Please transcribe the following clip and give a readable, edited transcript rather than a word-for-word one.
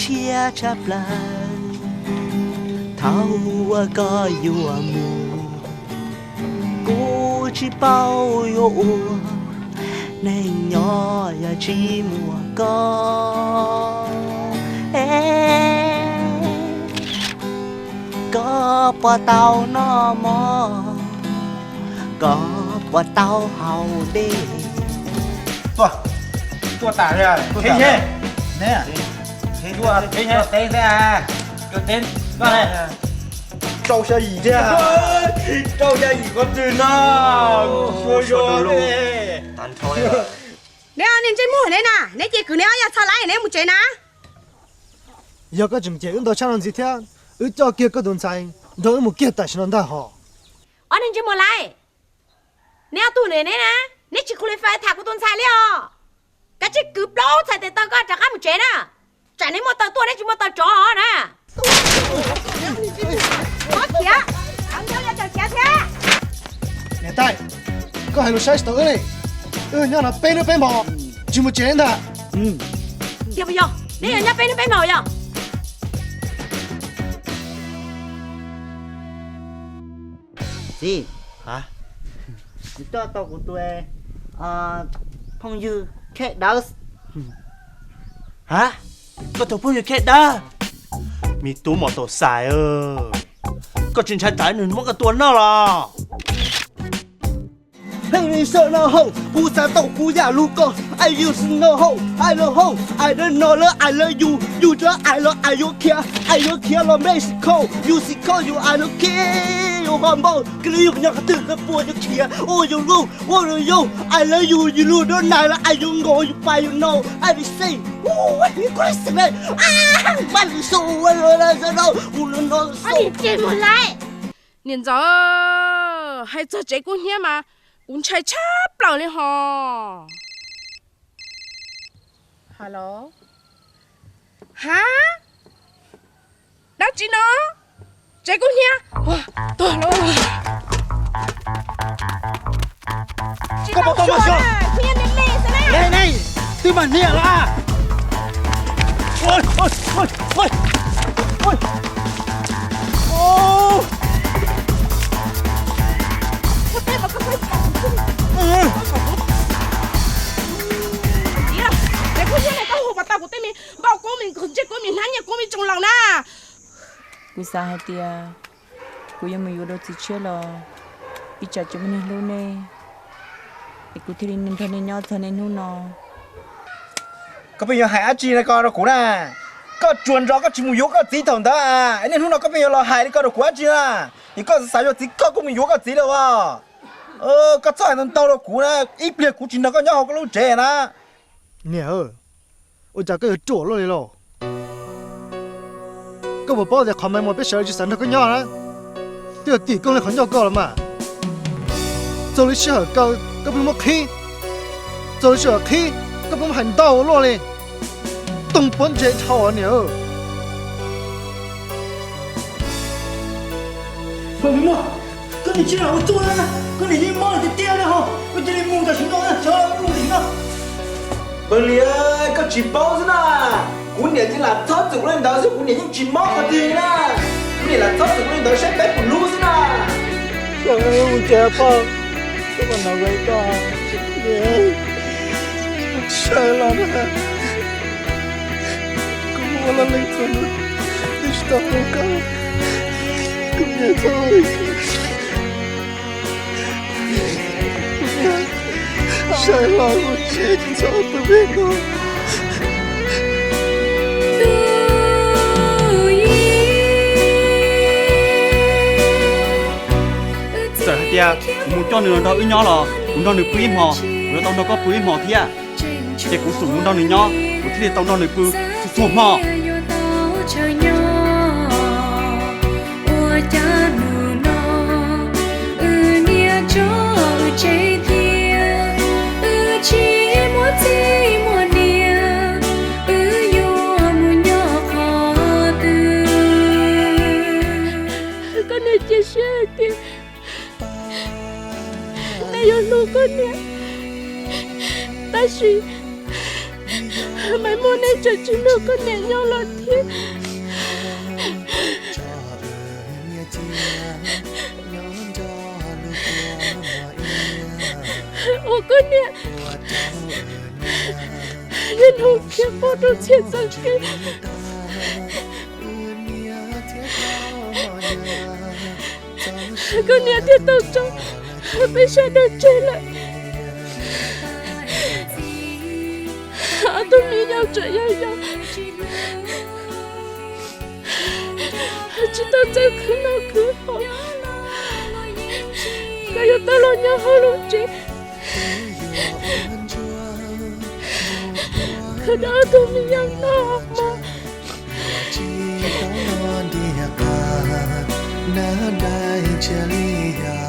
chia chắp lại thao có yêu mù cô chỉ bao yêu nên nhỏ ya chỉ mùa có bỏ tao nó mò có bỏ tao hầu đi tua tả rồi thế nhé nè tua thế nhé tên thế à cái tên con này trâu xe gì thế à trâu xe gì con chừng nó xôi xôi đi tan thôi nè nên chơi mua này nè nè chị cứ nè ya sao lại nè một chơi nè giờ có chừng chơi ứng đồ chăn gì thế ứng cho kia có đồn sai rồi một kia tại sao nó họ anh nên chơi mua lại nè tụi này nè nè chỉ không phải thả của tuần sai liền cái chỉ cứ lâu sai thì tao có chắc một chơi nè chạy nè một tao tua nè chỉ một tao chó nè có kìa anh theo cho kìa thế nè tay có hai lô sai tao này nhá là bên mỏ chỉ một chơi nè giờ bây giờ nè nhá bên mỏ giờ gì hả cho tao của tôi phong dư khét đau hả có thằng phương khét đó mi tú một tổ xài có chuyện trái trái nữa mất cái tuần đó là Hey, sợ nó hậu, bu sa tộc bu giả lu con. I use no hậu, I love hậu, I don't know I love you, you just I love I don't care lo Mexico, you Mexico, you I don't care, you humble, cái yêu nhau cái từ cái bùa cái kia, oh you lu, oh you, I love you, you lu don't know I don't know, you buy you know, I be say, oh what you crazy man, man so well, no, no, anh chơi một lại nên giờ hay giờ chơi con nhé mà cũng chạy chắp lòng lên hò hello hả đó chị nó chạy con nhé tôi rồi có một con mà chưa này này tôi mà nhẹ là ôi để cô này có hộp tao của tên mình bao cô mình không chết cô mình hắn nhà cô mình trong lòng na cú sa hai tia cúยังไม่อยู่đâu chỉ chơi lo bị chặt cho mình luôn nè cú thì nên thân nên nhau thân nên nu nó có bây giờ hại chi này con nó cũ nè có chuồn gió có chim mùi có tí thằng đó à anh nên nu nó có bây giờ là hại đi con nó quá chi à thì có sai cho tí có cũng mình có tí đâu à có sai nó tao nó cũ nè ít biệt cũ chỉ nó có nhau có lúc trẻ nè nè ôi chả cái chỗ rồi lo có một bao giờ không một biết sợ chỉ sẵn nó có nhau đó tiêu tỷ công là khó nhau có mà rồi lấy sợ cao có bị mất khí rồi lấy sợ khí có bị hành đau lo lên tung bốn chế thảo nè không mua cái này chỉ là ô tô á cái này đi mua thì tiền đấy hả cái này đi mua cả chúng tôi chờ mua gì nữa bởi vì có chỉ bao giờ nè cú này chỉ là thoát dụng lên đó rồi cú này những chỉ móc cái gì nè cú này là thoát dụng lên đó sẽ bé của lú nè trời ơi một trẻ con cái con nào vậy con trời lắm hả cú mua lên lên đi stop con cú nhớ thôi sai lầm một chết cho tôi biết thôi sợ tia muốn cho nửa đó ít nhỏ là muốn đó nửa quý họ rồi tao nó có quý họ thia chỉ cũng sủng muốn đó nửa nhỏ một thì tao nó nửa quý sủng họ con nè ta suy mày mua nên cho chị nó có nhẹ nhau là thế ô có nhẹ nên hôm kia bố nó chết rồi kia có nhẹ thì tao cho bây giờ nó chơi lại tôi nghĩ nhau chạy nhau chỉ tao chơi cứ nào cứ họ cái giờ tao lo nhau hơn luôn chị cứ đó tôi nghĩ nhau nó mà na dai chalia